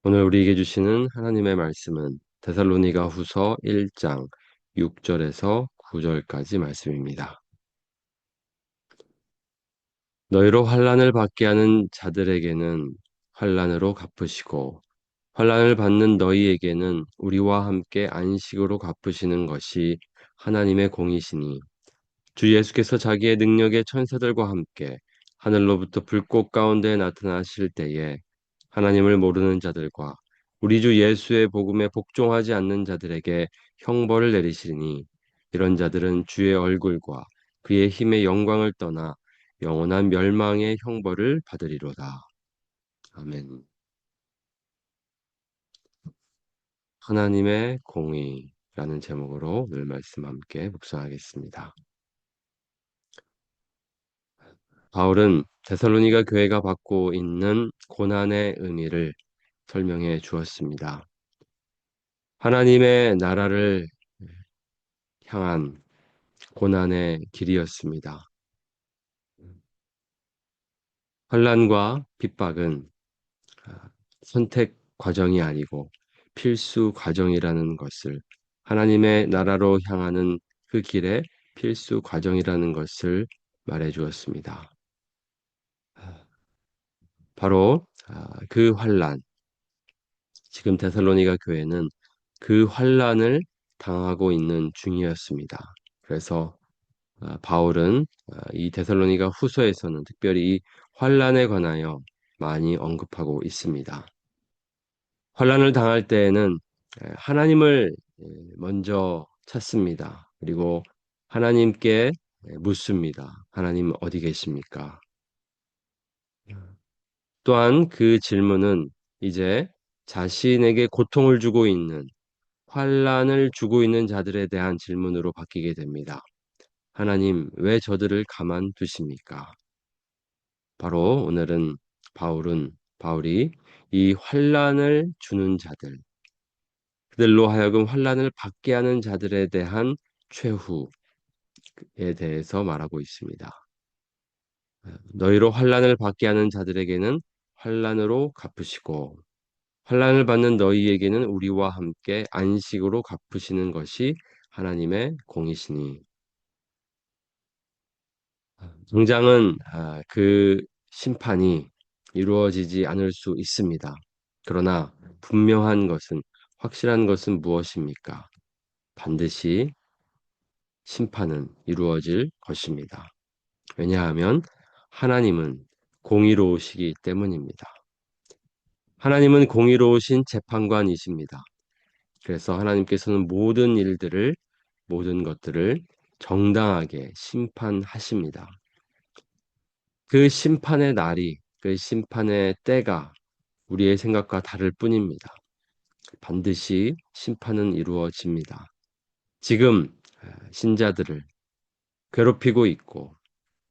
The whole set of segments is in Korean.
오늘 우리에게 주시는 하나님의 말씀은 데살로니가 후서 1장 6절에서 9절까지 말씀입니다. 너희로 환난을 받게 하는 자들에게는 환난으로 갚으시고 환난을 받는 너희에게는 우리와 함께 안식으로 갚으시는 것이 하나님의 공이시니 주 예수께서 자기의 능력의 천사들과 함께 하늘로부터 불꽃 가운데 나타나실 때에 하나님을 모르는 자들과 우리 주 예수의 복음에 복종하지 않는 자들에게 형벌을 내리시니 이런 자들은 주의 얼굴과 그의 힘의 영광을 떠나 영원한 멸망의 형벌을 받으리로다. 아멘. 하나님의 공의라는 제목으로 오늘 말씀 함께 묵상하겠습니다. 바울은 데살로니가 교회가 받고 있는 고난의 의미를 설명해 주었습니다. 하나님의 나라를 향한 고난의 길이었습니다. 환난과 핍박은 선택 과정이 아니고 필수 과정이라는 것을 하나님의 나라로 향하는 그 길의 필수 과정이라는 것을 말해 주었습니다. 바로 그 환난, 지금 데살로니가 교회는 그 환난을 당하고 있는 중이었습니다. 그래서 바울은 이 데살로니가 후서에서는 특별히 이 환난에 관하여 많이 언급하고 있습니다. 환난을 당할 때에는 하나님을 먼저 찾습니다. 그리고 하나님께 묻습니다. 하나님 어디 계십니까? 또한 그 질문은 이제 자신에게 고통을 주고 있는 환난을 주고 있는 자들에 대한 질문으로 바뀌게 됩니다. 하나님, 왜 저들을 가만두십니까? 바로 오늘은 바울이 이 환난을 주는 자들, 그들로 하여금 환난을 받게 하는 자들에 대한 최후에 대해서 말하고 있습니다. 너희로 환난을 받게 하는 자들에게는 환난으로 갚으시고 환난을 받는 너희에게는 우리와 함께 안식으로 갚으시는 것이 하나님의 공이시니 당장은 그 심판이 이루어지지 않을 수 있습니다. 그러나 분명한 것은 확실한 것은 무엇입니까? 반드시 심판은 이루어질 것입니다. 왜냐하면 하나님은 공의로우시기 때문입니다. 하나님은 공의로우신 재판관이십니다. 그래서 하나님께서는 모든 것들을 정당하게 심판하십니다. 그 심판의 날이, 그 심판의 때가 우리의 생각과 다를 뿐입니다. 반드시 심판은 이루어집니다. 지금 신자들을 괴롭히고 있고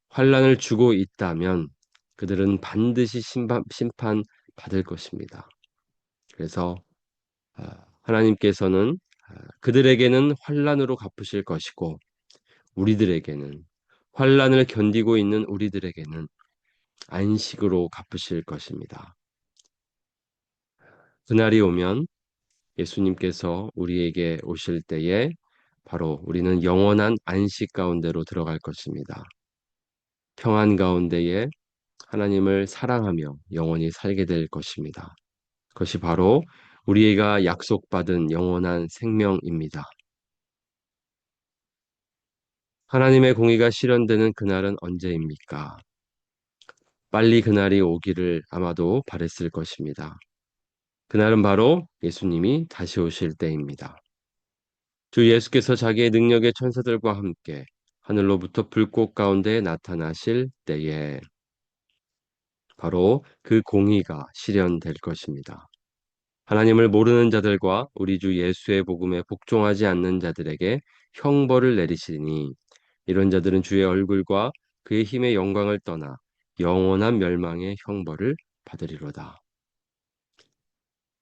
환난을 주고 있다면 그들은 반드시 심판 받을 것입니다. 그래서 하나님께서는 그들에게는 환난으로 갚으실 것이고 우리들에게는 환난을 견디고 있는 우리들에게는 안식으로 갚으실 것입니다. 그날이 오면 예수님께서 우리에게 오실 때에 바로 우리는 영원한 안식 가운데로 들어갈 것입니다. 평안 가운데에 하나님을 사랑하며 영원히 살게 될 것입니다. 그것이 바로 우리가 약속받은 영원한 생명입니다. 하나님의 공의가 실현되는 그날은 언제입니까? 빨리 그날이 오기를 아마도 바랬을 것입니다. 그날은 바로 예수님이 다시 오실 때입니다. 주 예수께서 자기의 능력의 천사들과 함께 하늘로부터 불꽃 가운데 나타나실 때에 바로 그 공의가 실현될 것입니다. 하나님을 모르는 자들과 우리 주 예수의 복음에 복종하지 않는 자들에게 형벌을 내리시니 이런 자들은 주의 얼굴과 그의 힘의 영광을 떠나 영원한 멸망의 형벌을 받으리로다.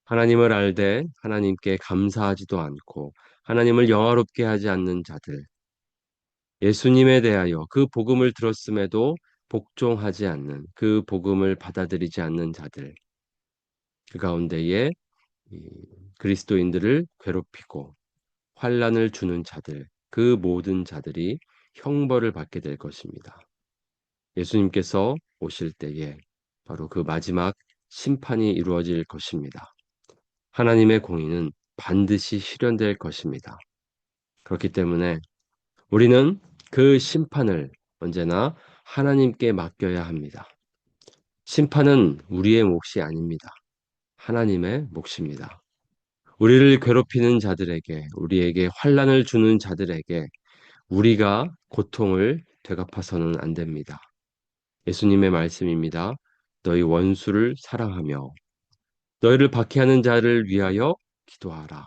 하나님을 알되 하나님께 감사하지도 않고 하나님을 영화롭게 하지 않는 자들, 예수님에 대하여 그 복음을 들었음에도 복종하지 않는 그 복음을 받아들이지 않는 자들, 그 가운데에 이 그리스도인들을 괴롭히고 환난을 주는 자들, 그 모든 자들이 형벌을 받게 될 것입니다. 예수님께서 오실 때에 바로 그 마지막 심판이 이루어질 것입니다. 하나님의 공의는 반드시 실현될 것입니다. 그렇기 때문에 우리는 그 심판을 언제나 하나님께 맡겨야 합니다. 심판은 우리의 몫이 아닙니다. 하나님의 몫입니다. 우리를 괴롭히는 자들에게, 우리에게 환난을 주는 자들에게 우리가 고통을 되갚아서는 안 됩니다. 예수님의 말씀입니다. 너희 원수를 사랑하며 너희를 박해하는 자를 위하여 기도하라.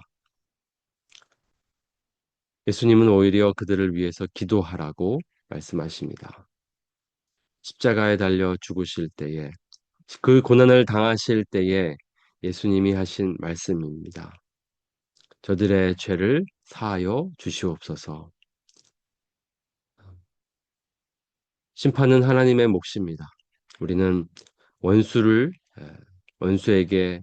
예수님은 오히려 그들을 위해서 기도하라고 말씀하십니다. 십자가에 달려 죽으실 때에 그 고난을 당하실 때에 예수님이 하신 말씀입니다. 저들의 죄를 사하여 주시옵소서. 심판은 하나님의 몫입니다. 우리는 원수를 원수에게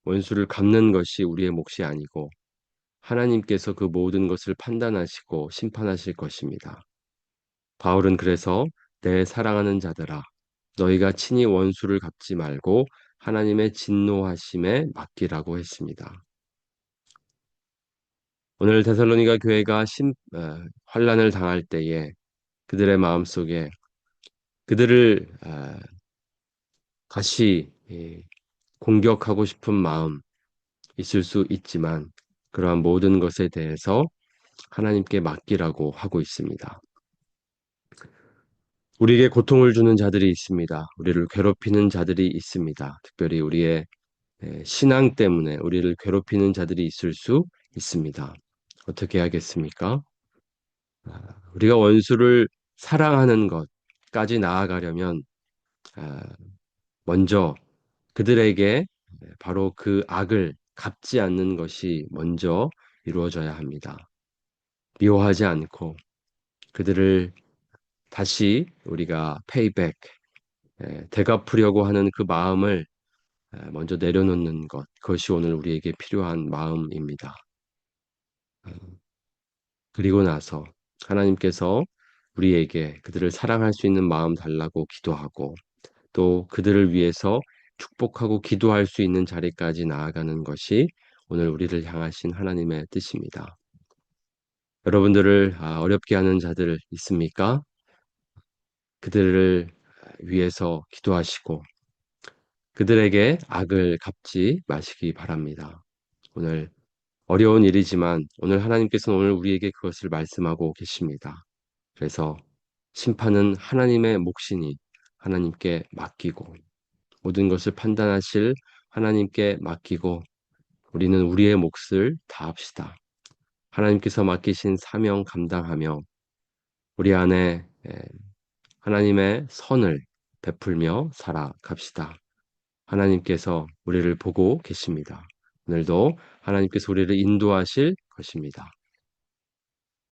원수를 갚는 것이 우리의 몫이 아니고 하나님께서 그 모든 것을 판단하시고 심판하실 것입니다. 바울은 그래서 내 사랑하는 자들아 너희가 친히 원수를 갚지 말고 하나님의 진노하심에 맡기라고 했습니다. 오늘 데살로니가 교회가 환난을 당할 때에 그들의 마음속에 그들을 다시 공격하고 싶은 마음 있을 수 있지만 그러한 모든 것에 대해서 하나님께 맡기라고 하고 있습니다. 우리에게 고통을 주는 자들이 있습니다. 우리를 괴롭히는 자들이 있습니다. 특별히 우리의 신앙 때문에 우리를 괴롭히는 자들이 있을 수 있습니다. 어떻게 하겠습니까? 우리가 원수를 사랑하는 것까지 나아가려면 먼저 그들에게 바로 그 악을 갚지 않는 것이 먼저 이루어져야 합니다. 미워하지 않고 그들을 다시 우리가 페이백, 되갚으려고 하는 그 마음을 먼저 내려놓는 것, 그것이 오늘 우리에게 필요한 마음입니다. 그리고 나서 하나님께서 우리에게 그들을 사랑할 수 있는 마음 달라고 기도하고 또 그들을 위해서 축복하고 기도할 수 있는 자리까지 나아가는 것이 오늘 우리를 향하신 하나님의 뜻입니다. 여러분들을 어렵게 하는 자들 있습니까? 그들을 위해서 기도하시고 그들에게 악을 갚지 마시기 바랍니다. 오늘 어려운 일이지만 오늘 하나님께서는 오늘 우리에게 그것을 말씀하고 계십니다. 그래서 심판은 하나님의 몫이니 하나님께 맡기고 모든 것을 판단하실 하나님께 맡기고 우리는 우리의 몫을 다합시다. 하나님께서 맡기신 사명 감당하며 우리 안에 하나님의 선을 베풀며 살아갑시다. 하나님께서 우리를 보고 계십니다. 오늘도 하나님께서 우리를 인도하실 것입니다.